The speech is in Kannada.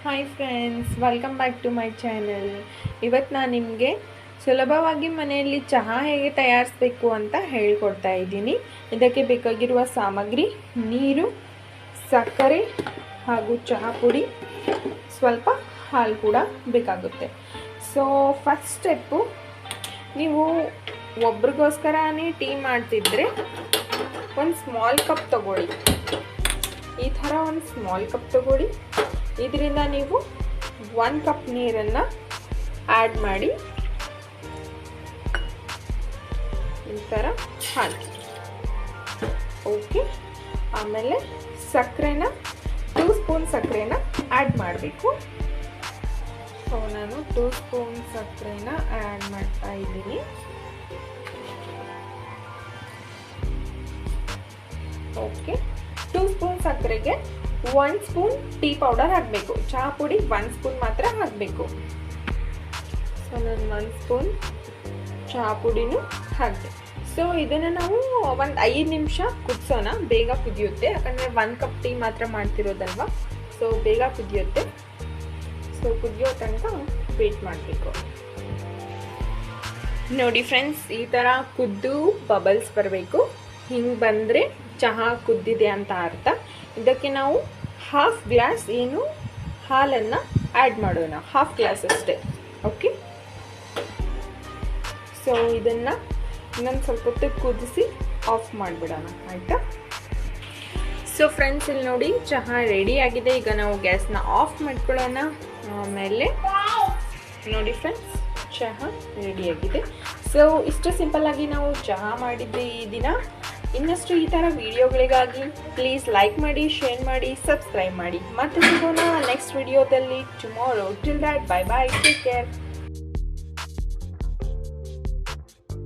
Hi friends, welcome back to my channel. ಇವತ್ತು ನಾನು ನಿಮಗೆ ಸುಲಭವಾಗಿ ಮನೆಯಲ್ಲಿ ಚಹಾ ಹೇಗೆ ತಯಾರಿಸಬೇಕು ಅಂತ ಹೇಳ್ಕೊಡ್ತಾ ಇದ್ದೀನಿ. ಇದಕ್ಕೆ ಬೇಕಾಗಿರುವ ಸಾಮಗ್ರಿ ನೀರು, ಸಕ್ಕರೆ ಹಾಗೂ ಚಹಾ ಪುಡಿ, ಸ್ವಲ್ಪ ಹಾಲು ಕೂಡ ಬೇಕಾಗುತ್ತೆ. ಸೊ ಫಸ್ಟ್ ಸ್ಟೆಪ್ಪು, ನೀವು ಒಬ್ರಿಗೋಸ್ಕರನೇ ಟೀ ಮಾಡ್ತಿದ್ರೆ ಒಂದು ಸ್ಮಾಲ್ ಕಪ್ ತಗೊಳ್ಳಿ. ಈ ಥರ ಒಂದು ಸ್ಮಾಲ್ ಕಪ್ ತಗೊಳ್ಳಿ. ಇದರಿಂದ ನೀವು 1 ಕಪ್ ನೀರನ್ನು ಆ್ಯಡ್ ಮಾಡಿ ಈ ಥರ ಹಾಕಿ. ಓಕೆ, ಆಮೇಲೆ ಸಕ್ಕರೆನ 2 ಸ್ಪೂನ್ ಸಕ್ಕರೆನ ಆ್ಯಡ್ ಮಾಡಬೇಕು. ಸೊ ನಾನು 2 ಸ್ಪೂನ್ ಸಕ್ಕರೆನ ಆ್ಯಡ್ ಮಾಡ್ತಾ ಇದ್ದೀನಿ. ಓಕೆ, 2 ಸ್ಪೂನ್ ಸಕ್ಕರೆಗೆ 1 ಸ್ಪೂನ್ ಟೀ ಪೌಡರ್ ಹಾಕಬೇಕು. ಚಹಾ ಪುಡಿ 1 ಸ್ಪೂನ್ ಮಾತ್ರ ಹಾಕಬೇಕು. ಸೊ ನಾನು 1 ಸ್ಪೂನ್ ಚಹಾ ಪುಡಿನೂ ಹಾಕಿದೆ. ಸೊ ಇದನ್ನು ನಾವು ಒಂದು 5 ನಿಮಿಷ ಕುದಿಸೋಣ. ಬೇಗ ಕುದಿಯುತ್ತೆ, ಯಾಕಂದರೆ 1 ಕಪ್ ಟೀ ಮಾತ್ರ ಮಾಡ್ತಿರೋದಲ್ವ. ಸೊ ಬೇಗ ಕುದಿಯುತ್ತೆ. ಸೊ ಕುದಿಯೋ ತನಕ ವೇಟ್ ಮಾಡಬೇಕು. ನೋಡಿ ಫ್ರೆಂಡ್ಸ್, ಈ ಥರ ಕುದ್ದು ಬಬಲ್ಸ್ ಬರಬೇಕು. ಹಿಂಗೆ ಬಂದರೆ ಚಹಾ ಕುದ್ದಿದೆ ಅಂತ ಅರ್ಥ. ಇದಕ್ಕೆ ನಾವು 1/2 ಗ್ಲಾಸ್ ಹಾಲನ್ನು ಆ್ಯಡ್ ಮಾಡೋಣ. 1/2 ಗ್ಲಾಸ್ ಅಷ್ಟೇ. ಓಕೆ, ಸೊ ಇದನ್ನು ಇನ್ನೊಂದು ಸ್ವಲ್ಪ ಹೊತ್ತು ಕುದಿಸಿ ಆಫ್ ಮಾಡಿಬಿಡೋಣ, ಆಯಿತಾ? ಸೊ ಫ್ರೆಂಡ್ಸ್, ಇಲ್ಲಿ ನೋಡಿ ಚಹಾ ರೆಡಿ ಆಗಿದೆ. ಈಗ ನಾವು ಗ್ಯಾಸ್ನ ಆಫ್ ಮಾಡ್ಕೊಳ್ಳೋಣ. ಆಮೇಲೆ ನೋಡಿ ಫ್ರೆಂಡ್ಸ್, ಚಹಾ ರೆಡಿಯಾಗಿದೆ. ಸೊ ಇಷ್ಟು ಸಿಂಪಲ್ಲಾಗಿ ನಾವು ಚಹಾ ಮಾಡಿದ್ದೆ ಈ ದಿನ. ಇನ್ನಷ್ಟು ಈ ಥರ ವಿಡಿಯೋಗಳಿಗಾಗಿ ಪ್ಲೀಸ್ ಲೈಕ್ ಮಾಡಿ, ಶೇರ್ ಮಾಡಿ, ಸಬ್ಸ್ಕ್ರೈಬ್ ಮಾಡಿ. ಮತ್ತೆ ಸಿಗೋಣ ನೆಕ್ಸ್ಟ್ ವಿಡಿಯೋದಲ್ಲಿ tomorrow. Till that, bye bye, take care.